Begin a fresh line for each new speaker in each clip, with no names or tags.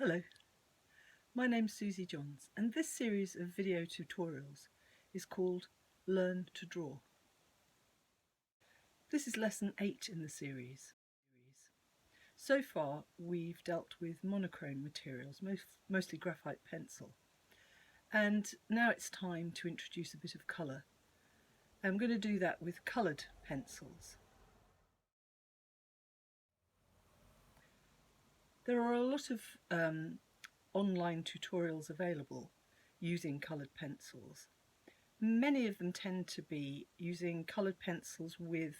Hello, my name's Susie Johns and this series of video tutorials is called Learn to Draw. This is lesson 8 in the series. So far we've dealt with monochrome materials, mostly graphite pencil, and now it's time to introduce a bit of colour. I'm going to do that with coloured pencils. There are a lot of online tutorials available using coloured pencils. Many of them tend to be using coloured pencils with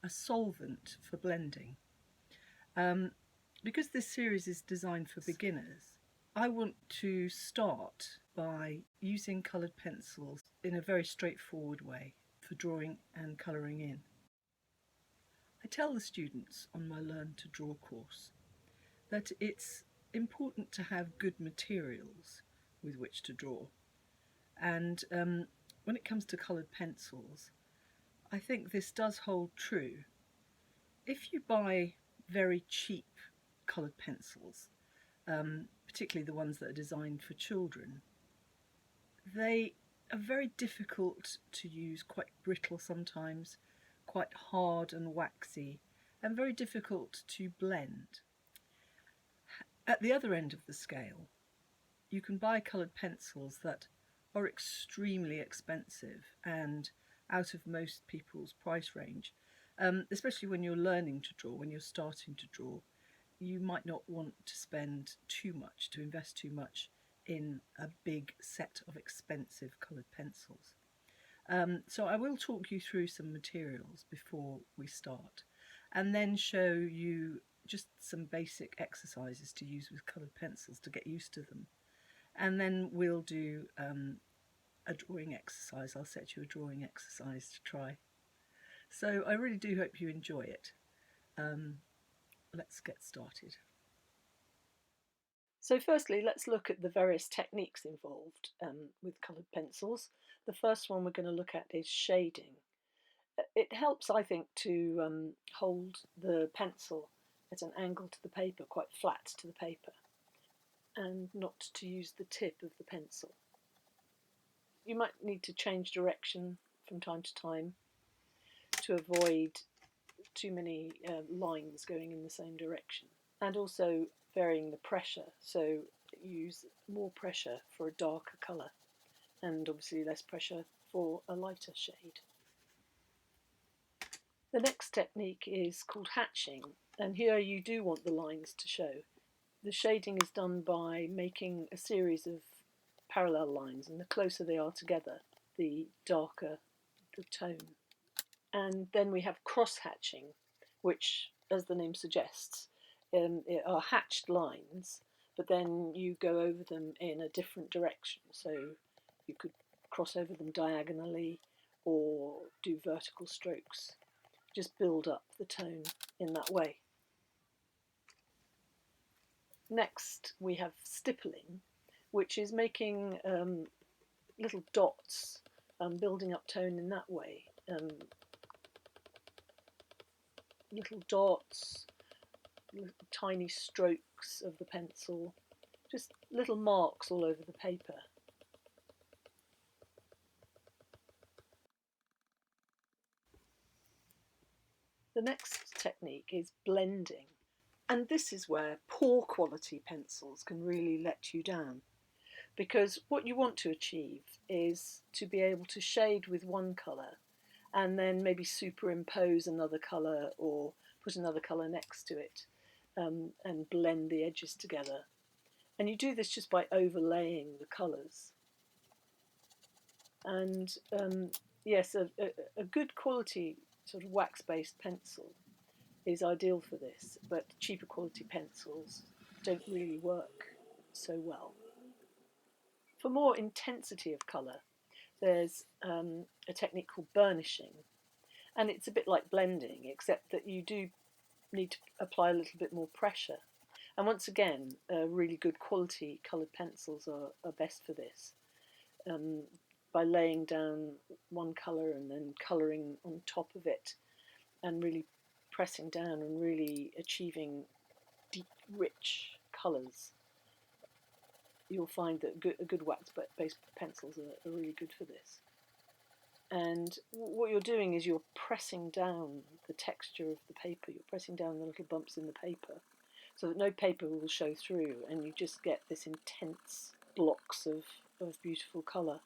a solvent for blending. Because this series is designed for beginners, I want to start by using coloured pencils in a very straightforward way for drawing and colouring in. I tell the students on my Learn to Draw course that it's important to have good materials with which to draw, and when it comes to coloured pencils, I think this does hold true. If you buy very cheap coloured pencils, particularly the ones that are designed for children, they are very difficult to use, quite brittle sometimes, quite hard and waxy, and very difficult to blend. At the other end of the scale, you can buy coloured pencils that are extremely expensive and out of most people's price range, especially when you're learning to draw, when you're starting to draw. You might not want to spend too much, to invest too much in a big set of expensive coloured pencils. So I will talk you through some materials before we start, and then show you just some basic exercises to use with coloured pencils to get used to them. And then we'll do a drawing exercise. I'll set you a drawing exercise to try. So I really do hope you enjoy it. Let's get started. So firstly, let's look at the various techniques involved with coloured pencils. The first one we're going to look at is shading. It helps, I think, to hold the pencil at an angle to the paper, quite flat to the paper, and not to use the tip of the pencil. You might need to change direction from time to time to avoid too many lines going in the same direction, and also varying the pressure, so use more pressure for a darker colour and obviously less pressure for a lighter shade. The next technique is called hatching, and here you do want the lines to show. The shading is done by making a series of parallel lines, and the closer they are together, the darker the tone. And then we have cross-hatching, which, as the name suggests, are hatched lines, but then you go over them in a different direction. So you could cross over them diagonally or do vertical strokes. Just build up the tone in that way. Next we have stippling, which is making little dots, building up tone in that way. Little dots, little tiny strokes of the pencil, just little marks all over the paper. The next technique is blending, and this is where poor quality pencils can really let you down, because what you want to achieve is to be able to shade with one colour and then maybe superimpose another colour or put another colour next to it, and blend the edges together. And you do this just by overlaying the colours. And yes, a good quality sort of wax-based pencil is ideal for this, but cheaper quality pencils don't really work so well. For more intensity of colour, there's a technique called burnishing, and it's a bit like blending, except that you do need to apply a little bit more pressure. And once again, really good quality coloured pencils are best for this, by laying down one colour and then colouring on top of it, and really pressing down and really achieving deep, rich colours. you'll find that good wax-based pencils are really good for this. And what you're doing is you're pressing down the texture of the paper. You're pressing down the little bumps in the paper so that no paper will show through, and you just get this intense blocks of beautiful colour.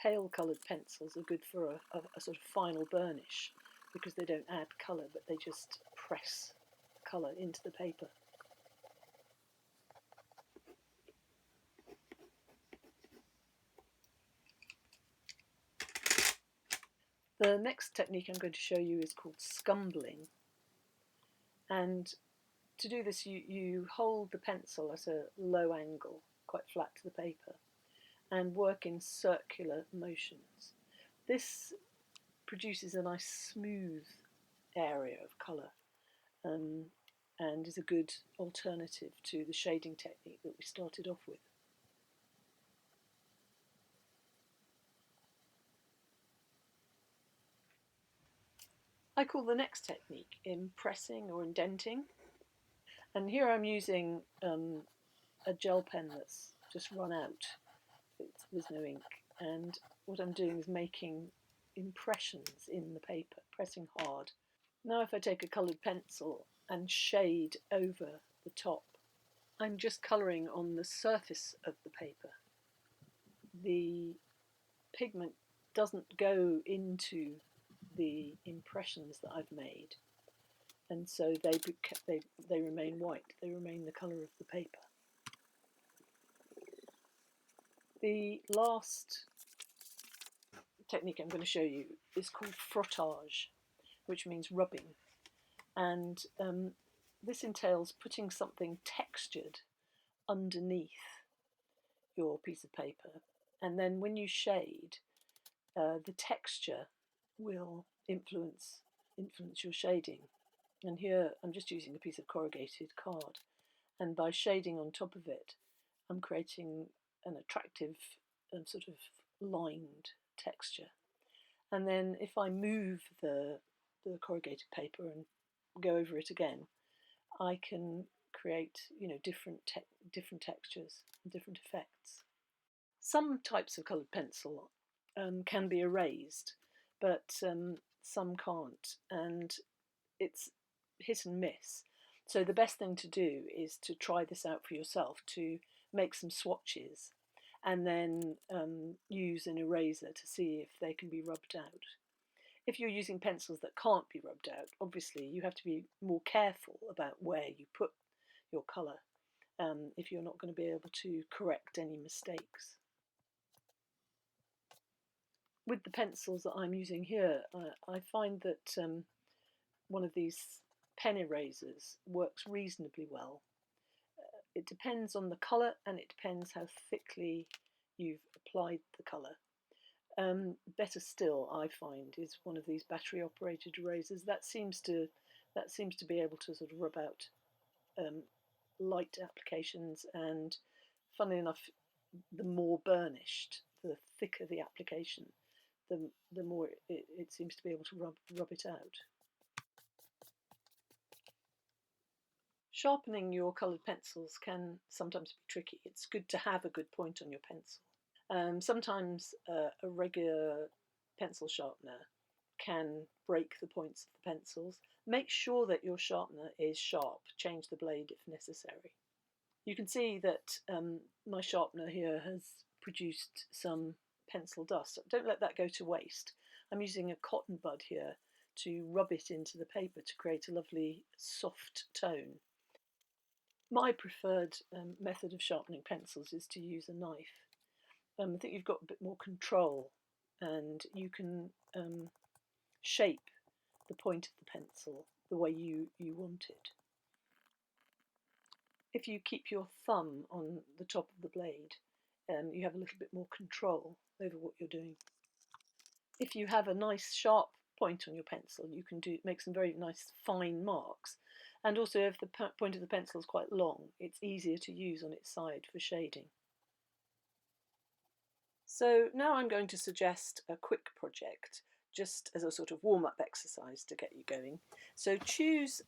Pale coloured pencils are good for a sort of final burnish because they don't add colour, but they just press colour into the paper. The next technique I'm going to show you is called scumbling. And to do this, you hold the pencil at a low angle, quite flat to the paper, and work in circular motions. This produces a nice smooth area of colour, and is a good alternative to the shading technique that we started off with. I call the next technique impressing or indenting, and here I'm using a gel pen that's just run out. There's no ink, and what I'm doing is making impressions in the paper, pressing hard. Now if I take a coloured pencil and shade over the top, I'm just colouring on the surface of the paper. The pigment doesn't go into the impressions that I've made, and so they remain white, they remain the colour of the paper. The last technique I'm going to show you is called frottage, which means rubbing, and this entails putting something textured underneath your piece of paper, and then when you shade, the texture will influence your shading. And here I'm just using a piece of corrugated card, and by shading on top of it I'm creating an attractive sort of lined texture. And then if I move the corrugated paper and go over it again, I can create, you know, different textures and different effects. Some types of coloured pencil can be erased, but some can't, and it's hit and miss. So the best thing to do is to try this out for yourself, to make some swatches and then use an eraser to see if they can be rubbed out. If you're using pencils that can't be rubbed out, obviously you have to be more careful about where you put your colour if you're not going to be able to correct any mistakes. With the pencils that I'm using here, I find that one of these pen erasers works reasonably well. It depends on the colour, and it depends how thickly you've applied the colour. Better still, I find, is one of these battery operated erasers. That seems to be able to sort of rub out light applications, and funnily enough, the more burnished, the thicker the application, the more it seems to be able to rub it out. Sharpening your coloured pencils can sometimes be tricky. It's good to have a good point on your pencil. Sometimes a regular pencil sharpener can break the points of the pencils. Make sure that your sharpener is sharp. Change the blade if necessary. You can see that my sharpener here has produced some pencil dust. Don't let that go to waste. I'm using a cotton bud here to rub it into the paper to create a lovely soft tone. My preferred method of sharpening pencils is to use a knife. I think you've got a bit more control, and you can shape the point of the pencil the way you want it. If you keep your thumb on the top of the blade, you have a little bit more control over what you're doing. If you have a nice sharp point on your pencil, you can make some very nice fine marks. And also, if the point of the pencil is quite long, it's easier to use on its side for shading. So now I'm going to suggest a quick project just as a sort of warm-up exercise to get you going. So choose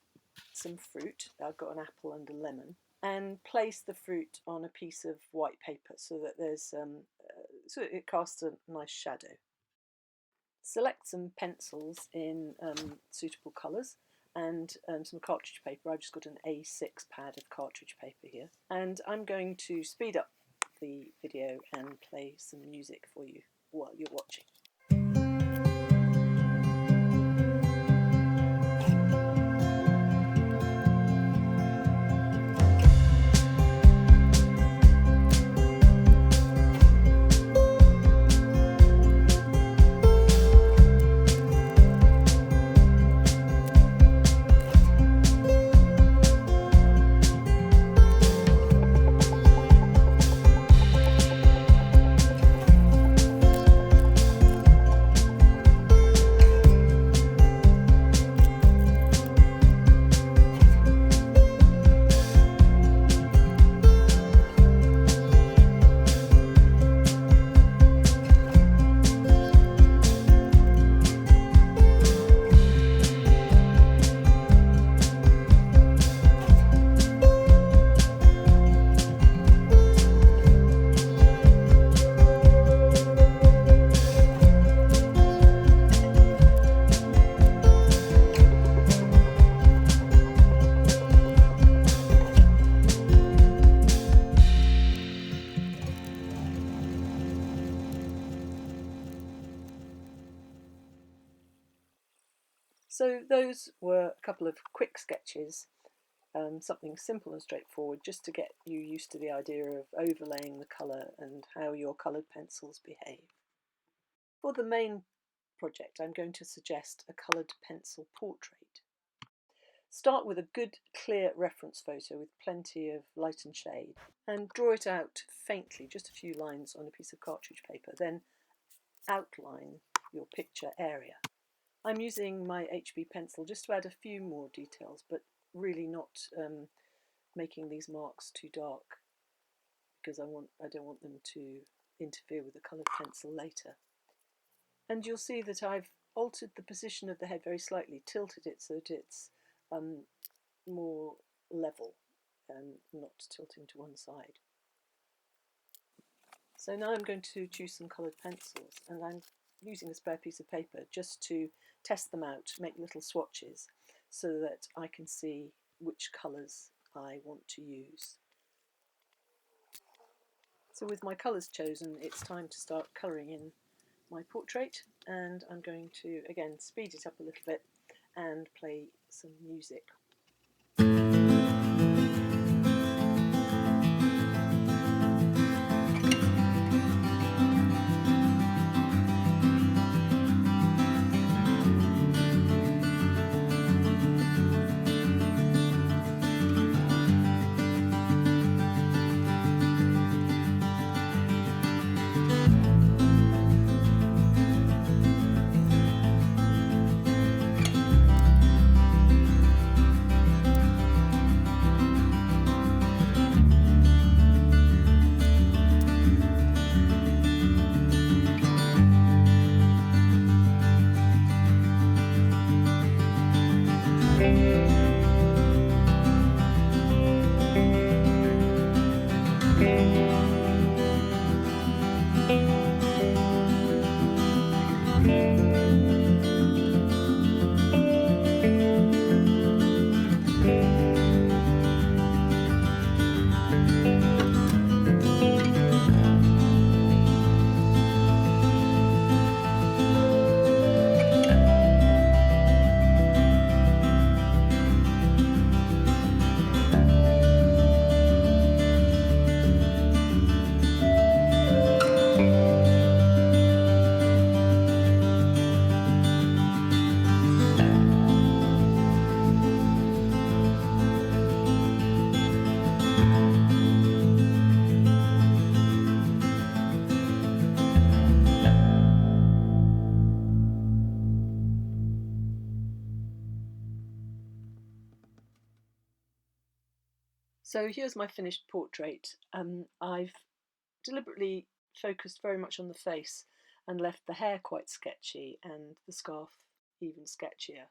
some fruit. I've got an apple and a lemon, and place the fruit on a piece of white paper so that there's so it casts a nice shadow. Select some pencils in suitable colours and some cartridge paper. I've just got an A6 pad of cartridge paper here, and I'm going to speed up the video and play some music for you while you're watching. So those were a couple of quick sketches, something simple and straightforward, just to get you used to the idea of overlaying the colour and how your coloured pencils behave. For the main project, I'm going to suggest a coloured pencil portrait. Start with a good, clear reference photo with plenty of light and shade, and draw it out faintly, just a few lines on a piece of cartridge paper. Then outline your picture area. I'm using my HB pencil just to add a few more details, but really not making these marks too dark, because I don't want them to interfere with the coloured pencil later. And you'll see that I've altered the position of the head very slightly, tilted it so that it's more level and not tilting to one side. So now I'm going to choose some coloured pencils, and I'm using a spare piece of paper just to test them out, make little swatches so that I can see which colours I want to use. So with my colours chosen, it's time to start colouring in my portrait, and I'm going to again speed it up a little bit and play some music. So here's my finished portrait. I've deliberately focused very much on the face
and left the hair quite sketchy and the scarf even sketchier.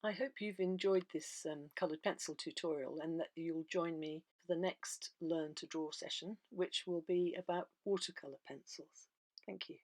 I hope you've enjoyed this coloured pencil tutorial and that you'll join me for the next Learn to Draw session, which will be about watercolour pencils. Thank you.